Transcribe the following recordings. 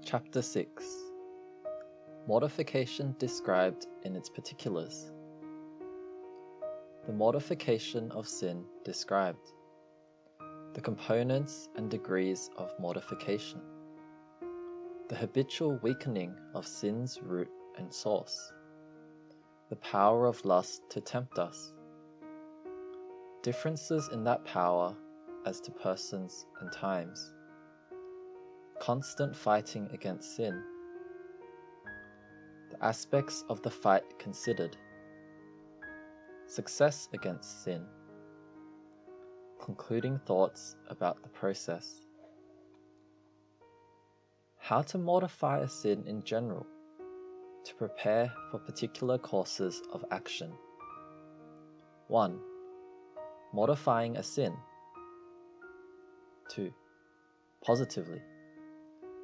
Chapter 6. Mortification described in its particulars. The mortification of sin described. The components and degrees of mortification. The habitual weakening of sin's root and source. The power of lust to tempt us. Differences in that power as to persons and times. Constant fighting against sin. The aspects of the fight considered. Success against sin. Concluding thoughts about the process. How to mortify a sin in general, to prepare for particular courses of action. 1. Mortifying a sin. 2. Positively.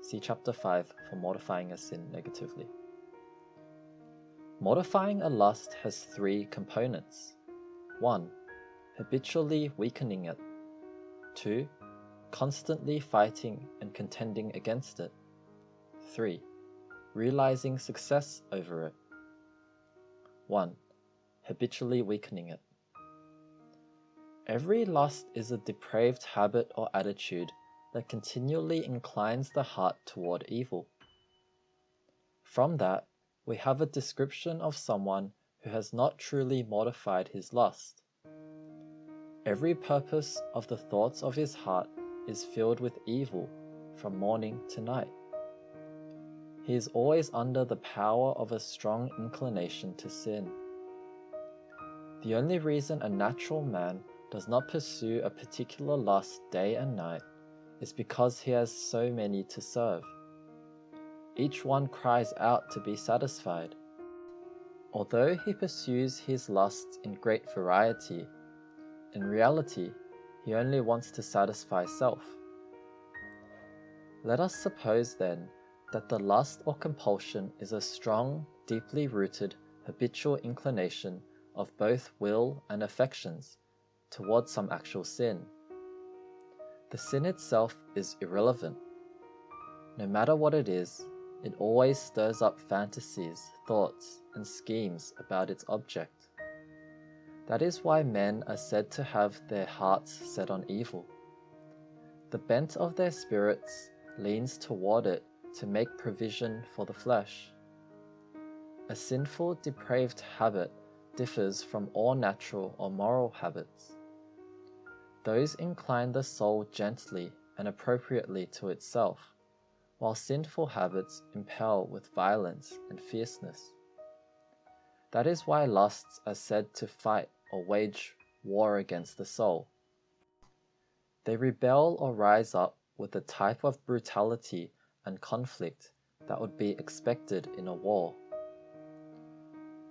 See chapter 5 for mortifying a sin negatively. Mortifying a lust has 3 components. 1. Habitually weakening it. 2. Constantly fighting and contending against it. 3. Realizing success over it. 1. Habitually weakening it. Every lust is a depraved habit or attitude that continually inclines the heart toward evil. From that, we have a description of someone who has not truly mortified his lust. Every purpose of the thoughts of his heart is filled with evil from morning to night. He is always under the power of a strong inclination to sin. The only reason a natural man does not pursue a particular lust day and night is because he has so many to serve. Each one cries out to be satisfied. Although he pursues his lusts in great variety, in reality, he only wants to satisfy self. Let us suppose then that the lust or compulsion is a strong, deeply rooted, habitual inclination of both will and affections towards some actual sin. The sin itself is irrelevant. No matter what it is, it always stirs up fantasies, thoughts, and schemes about its object. That is why men are said to have their hearts set on evil. The bent of their spirits leans toward it to make provision for the flesh. A sinful, depraved habit differs from all natural or moral habits. Those incline the soul gently and appropriately to itself, while sinful habits impel with violence and fierceness. That is why lusts are said to fight or wage war against the soul. They rebel or rise up with a type of brutality and conflict that would be expected in a war.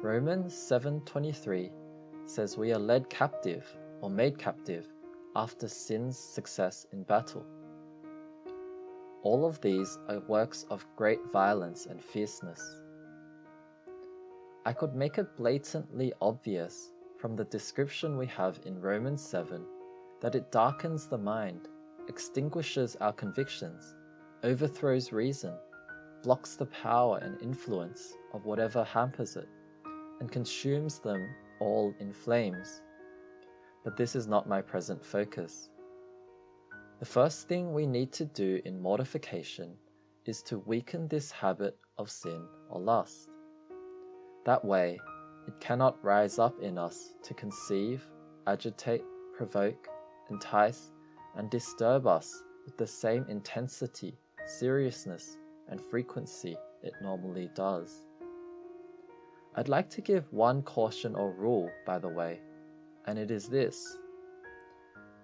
Romans 7:23 says we are led captive or made captive after sin's success in battle. All of these are works of great violence and fierceness. I could make it blatantly obvious from the description we have in Romans 7 that it darkens the mind, extinguishes our convictions, overthrows reason, blocks the power and influence of whatever hampers it, and consumes them all in flames. But this is not my present focus. The first thing we need to do in mortification is to weaken this habit of sin or lust. That way, it cannot rise up in us to conceive, agitate, provoke, entice, and disturb us with the same intensity, seriousness, and frequency it normally does. I'd like to give one caution or rule, by the way, and it is this.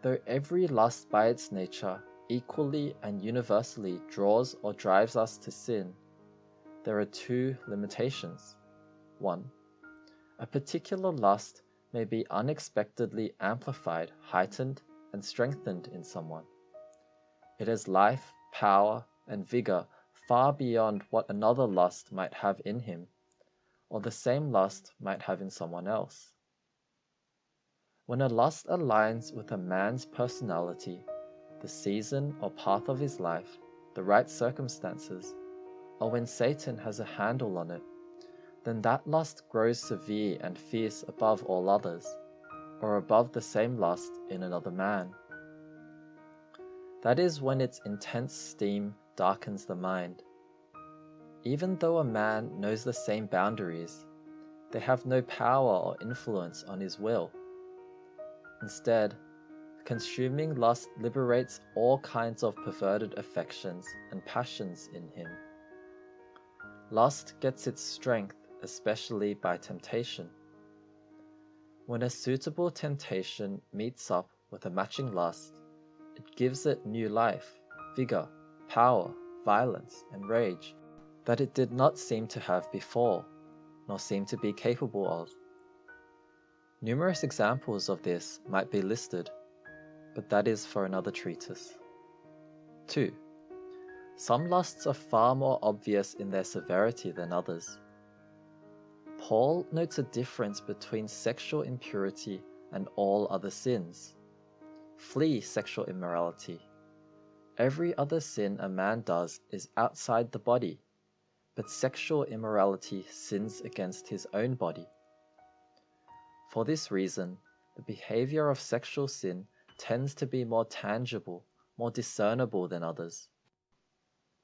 Though every lust by its nature equally and universally draws or drives us to sin, there are 2 limitations. 1. A particular lust may be unexpectedly amplified, heightened, and strengthened in someone. It has life, power, and vigor far beyond what another lust might have in him, or the same lust might have in someone else. When a lust aligns with a man's personality, the season or path of his life, the right circumstances, or when Satan has a handle on it, then that lust grows severe and fierce above all others, or above the same lust in another man. That is when its intense steam darkens the mind. Even though a man knows the same boundaries, they have no power or influence on his will. Instead, consuming lust liberates all kinds of perverted affections and passions in him. Lust gets its strength especially by temptation. When a suitable temptation meets up with a matching lust, it gives it new life, vigor, power, violence, and rage that it did not seem to have before, nor seem to be capable of. Numerous examples of this might be listed, but that is for another treatise. 2. Some lusts are far more obvious in their severity than others. Paul notes a difference between sexual impurity and all other sins. Flee sexual immorality. Every other sin a man does is outside the body, but sexual immorality sins against his own body. For this reason, the behavior of sexual sin tends to be more tangible, more discernible than others.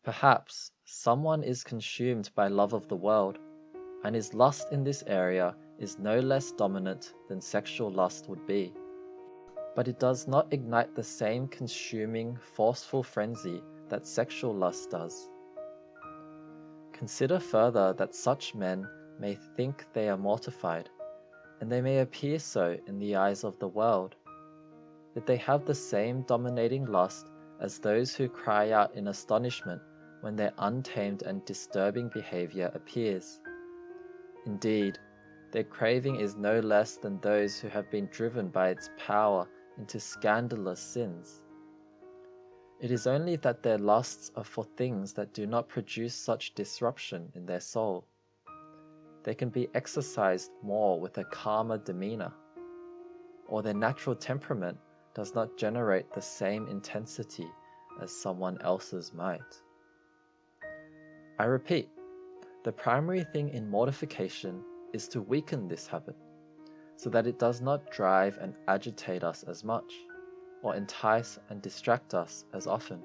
Perhaps someone is consumed by love of the world, and his lust in this area is no less dominant than sexual lust would be. But it does not ignite the same consuming, forceful frenzy that sexual lust does. Consider further that such men may think they are mortified, and they may appear so in the eyes of the world, that they have the same dominating lust as those who cry out in astonishment when their untamed and disturbing behavior appears. Indeed, their craving is no less than those who have been driven by its power into scandalous sins. It is only that their lusts are for things that do not produce such disruption in their soul. They can be exercised more with a calmer demeanor, or their natural temperament does not generate the same intensity as someone else's might. I repeat, the primary thing in mortification is to weaken this habit, so that it does not drive and agitate us as much, or entice and distract us as often.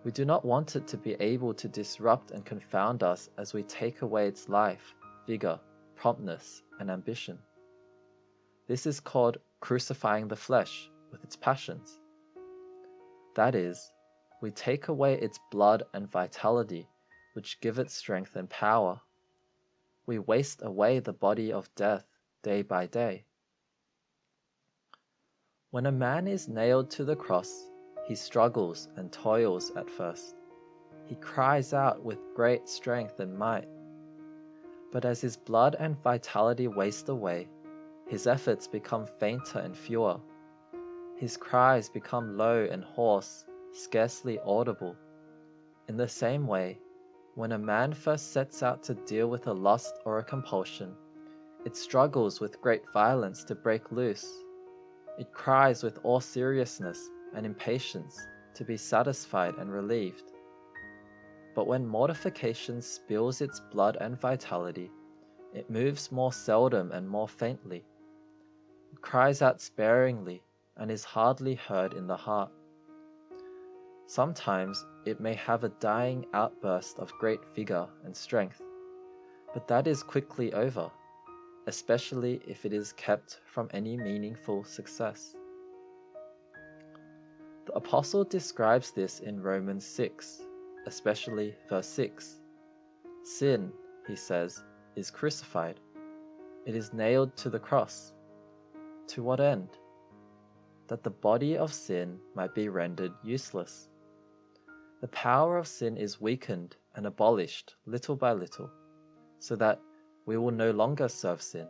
We do not want it to be able to disrupt and confound us as we take away its life, vigor, promptness, and ambition. This is called crucifying the flesh with its passions. That is, we take away its blood and vitality, which give it strength and power. We waste away the body of death day by day. When a man is nailed to the cross, he struggles and toils at first. He cries out with great strength and might. But as his blood and vitality waste away, his efforts become fainter and fewer. His cries become low and hoarse, scarcely audible. In the same way, when a man first sets out to deal with a lust or a compulsion, it struggles with great violence to break loose. It cries with all seriousness and impatience to be satisfied and relieved. But when mortification spills its blood and vitality, it moves more seldom and more faintly. It cries out sparingly and is hardly heard in the heart. Sometimes it may have a dying outburst of great vigor and strength, but that is quickly over, especially if it is kept from any meaningful success. The Apostle describes this in Romans 6, especially verse 6. Sin, he says, is crucified. It is nailed to the cross. To what end? That the body of sin might be rendered useless. The power of sin is weakened and abolished little by little, so that we will no longer serve sin.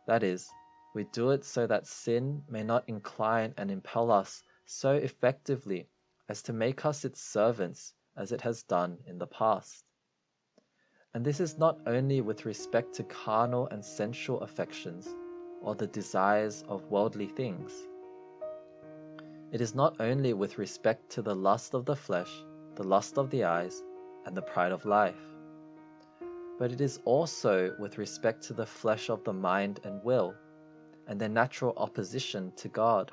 That is, we do it so that sin may not incline and impel us so effectively as to make us its servants as it has done in the past. And this is not only with respect to carnal and sensual affections, or the desires of worldly things. It is not only with respect to the lust of the flesh, the lust of the eyes, and the pride of life. But it is also with respect to the flesh of the mind and will, and their natural opposition to God.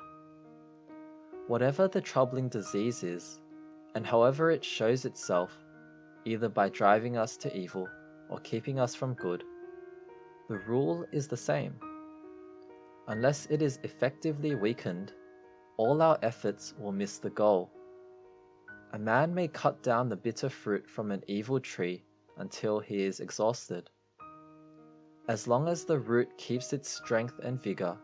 Whatever the troubling disease is, and however it shows itself, either by driving us to evil or keeping us from good, the rule is the same. Unless it is effectively weakened, all our efforts will miss the goal. A man may cut down the bitter fruit from an evil tree until he is exhausted. As long as the root keeps its strength and vigor,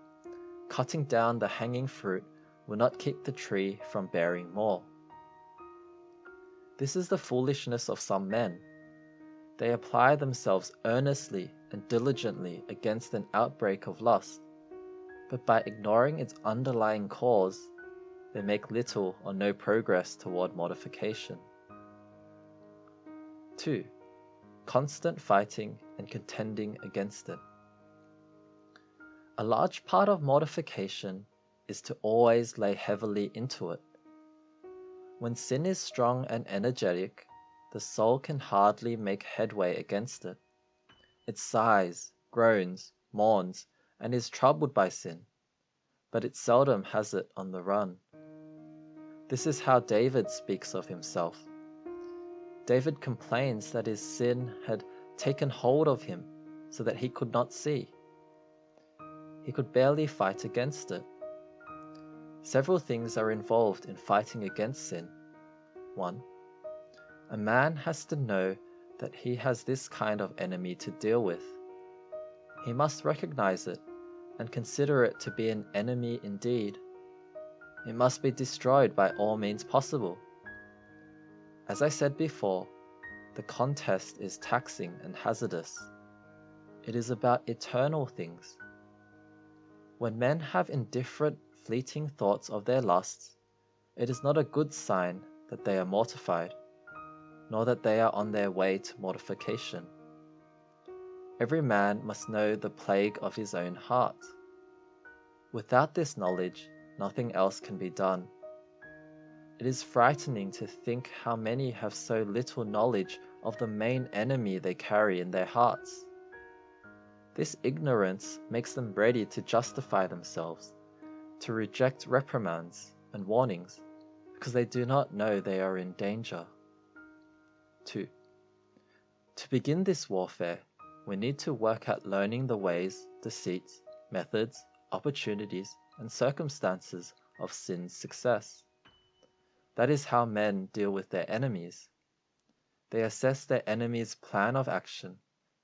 cutting down the hanging fruit will not keep the tree from bearing more. This is the foolishness of some men. They apply themselves earnestly and diligently against an outbreak of lust, but by ignoring its underlying cause, they make little or no progress toward mortification. 2. Constant fighting and contending against it. A large part of mortification is to always lay heavily into it. When sin is strong and energetic, the soul can hardly make headway against it. It sighs, groans, mourns, and is troubled by sin, but it seldom has it on the run. This is how David speaks of himself. David complains that his sin had taken hold of him so that he could not see. He could barely fight against it. Several things are involved in fighting against sin. 1. A man has to know that he has this kind of enemy to deal with. He must recognize it and consider it to be an enemy indeed. It must be destroyed by all means possible. As I said before, the contest is taxing and hazardous. It is about eternal things. When men have indifferent, fleeting thoughts of their lusts, it is not a good sign that they are mortified, nor that they are on their way to mortification. Every man must know the plague of his own heart. Without this knowledge, nothing else can be done. It is frightening to think how many have so little knowledge of the main enemy they carry in their hearts. This ignorance makes them ready to justify themselves, to reject reprimands and warnings, because they do not know they are in danger. 2. To begin this warfare, we need to work at learning the ways, deceits, methods, opportunities, and circumstances of sin's success. That is how men deal with their enemies. They assess their enemy's plan of action,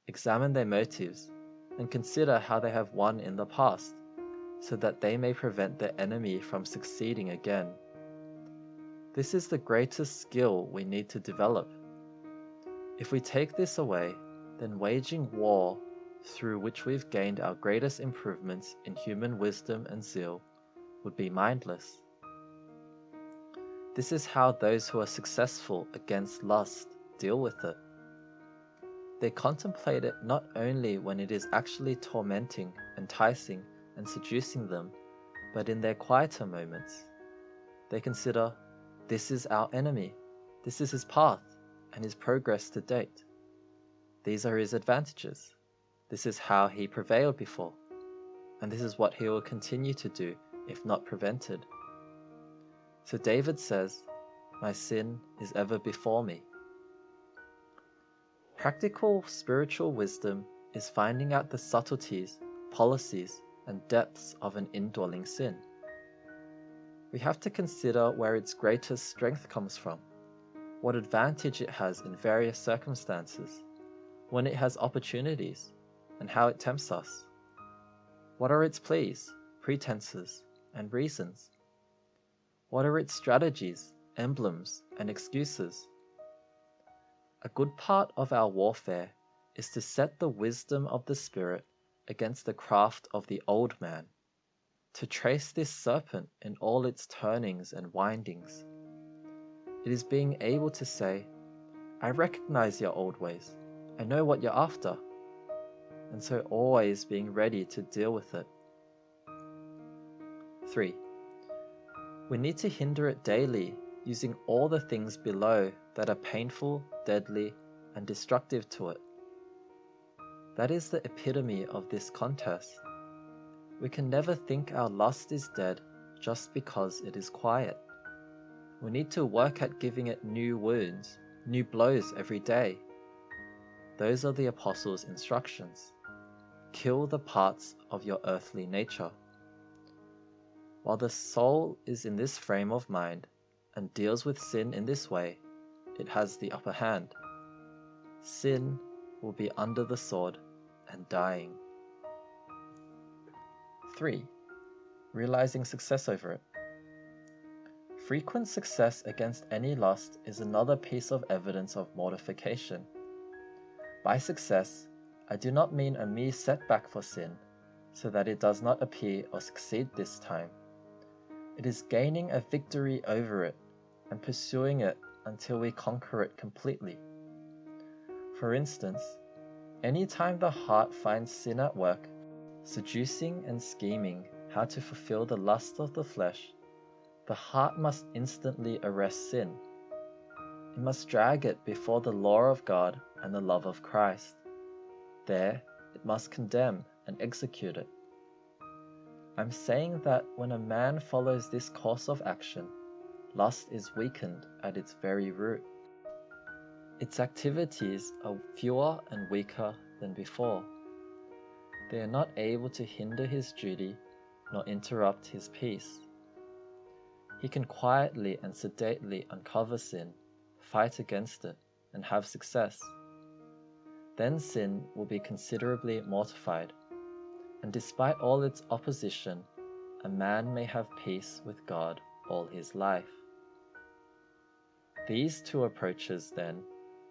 examine their motives, and consider how they have won in the past, so that they may prevent their enemy from succeeding again. This is the greatest skill we need to develop. If we take this away, then waging war, through which we've gained our greatest improvements in human wisdom and zeal, would be mindless. This is how those who are successful against lust deal with it. They contemplate it not only when it is actually tormenting, enticing, and seducing them, but in their quieter moments. They consider, this is our enemy, this is his path, and his progress to date. These are his advantages. This is how he prevailed before, and this is what he will continue to do if not prevented. So David says, my sin is ever before me. Practical spiritual wisdom is finding out the subtleties, policies, and depths of an indwelling sin. We have to consider where its greatest strength comes from, what advantage it has in various circumstances, when it has opportunities, and how it tempts us. What are its pleas, pretenses, and reasons? What are its strategies, emblems, and excuses? A good part of our warfare is to set the wisdom of the Spirit against the craft of the old man, to trace this serpent in all its turnings and windings. It is being able to say, I recognize your old ways, I know what you're after, and so always being ready to deal with it. 3. We need to hinder it daily using all the things below that are painful, deadly, and destructive to it. That is the epitome of this contest. We can never think our lust is dead just because it is quiet. We need to work at giving it new wounds, new blows every day. Those are the Apostles' instructions. Kill the parts of your earthly nature. While the soul is in this frame of mind and deals with sin in this way, it has the upper hand. Sin will be under the sword and dying. 3. Realizing success over it. Frequent success against any lust is another piece of evidence of mortification. By success, I do not mean a mere setback for sin, so that it does not appear or succeed this time. It is gaining a victory over it and pursuing it until we conquer it completely. For instance, any time the heart finds sin at work, seducing and scheming how to fulfill the lust of the flesh, the heart must instantly arrest sin. It must drag it before the law of God and the love of Christ. There, it must condemn and execute it. I'm saying that when a man follows this course of action, lust is weakened at its very root. Its activities are fewer and weaker than before. They are not able to hinder his duty nor interrupt his peace. He can quietly and sedately uncover sin, fight against it, and have success. Then sin will be considerably mortified, and despite all its opposition, a man may have peace with God all his life. These two approaches, then,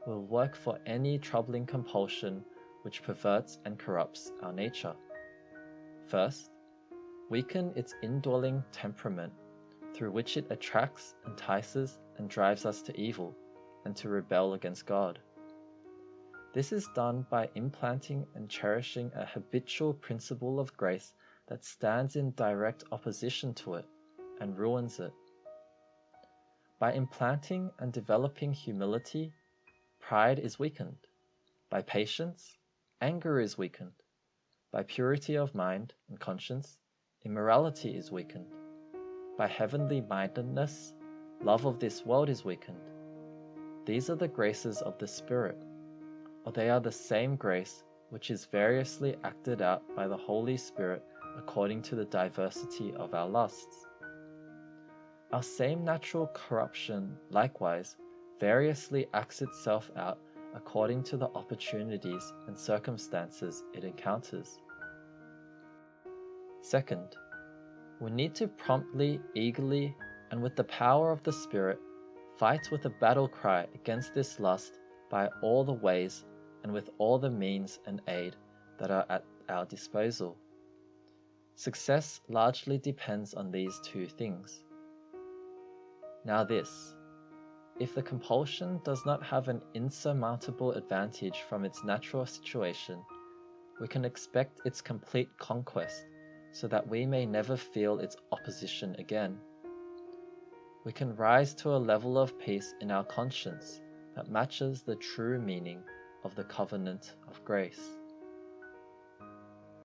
will work for any troubling compulsion which perverts and corrupts our nature. First, weaken its indwelling temperament, through which it attracts, entices, and drives us to evil, and to rebel against God. This is done by implanting and cherishing a habitual principle of grace that stands in direct opposition to it and ruins it. By implanting and developing humility, pride is weakened. By patience, anger is weakened. By purity of mind and conscience, immorality is weakened. By heavenly mindedness, love of this world is weakened. These are the graces of the Spirit, or they are the same grace which is variously acted out by the Holy Spirit according to the diversity of our lusts. Our same natural corruption, likewise, variously acts itself out according to the opportunities and circumstances it encounters. Second, we need to promptly, eagerly, and with the power of the Spirit, fight with a battle cry against this lust by all the ways and with all the means and aid that are at our disposal. Success largely depends on these two things. Now this, if the compulsion does not have an insurmountable advantage from its natural situation, we can expect its complete conquest, so that we may never feel its opposition again. We can rise to a level of peace in our conscience that matches the true meaning of the covenant of grace.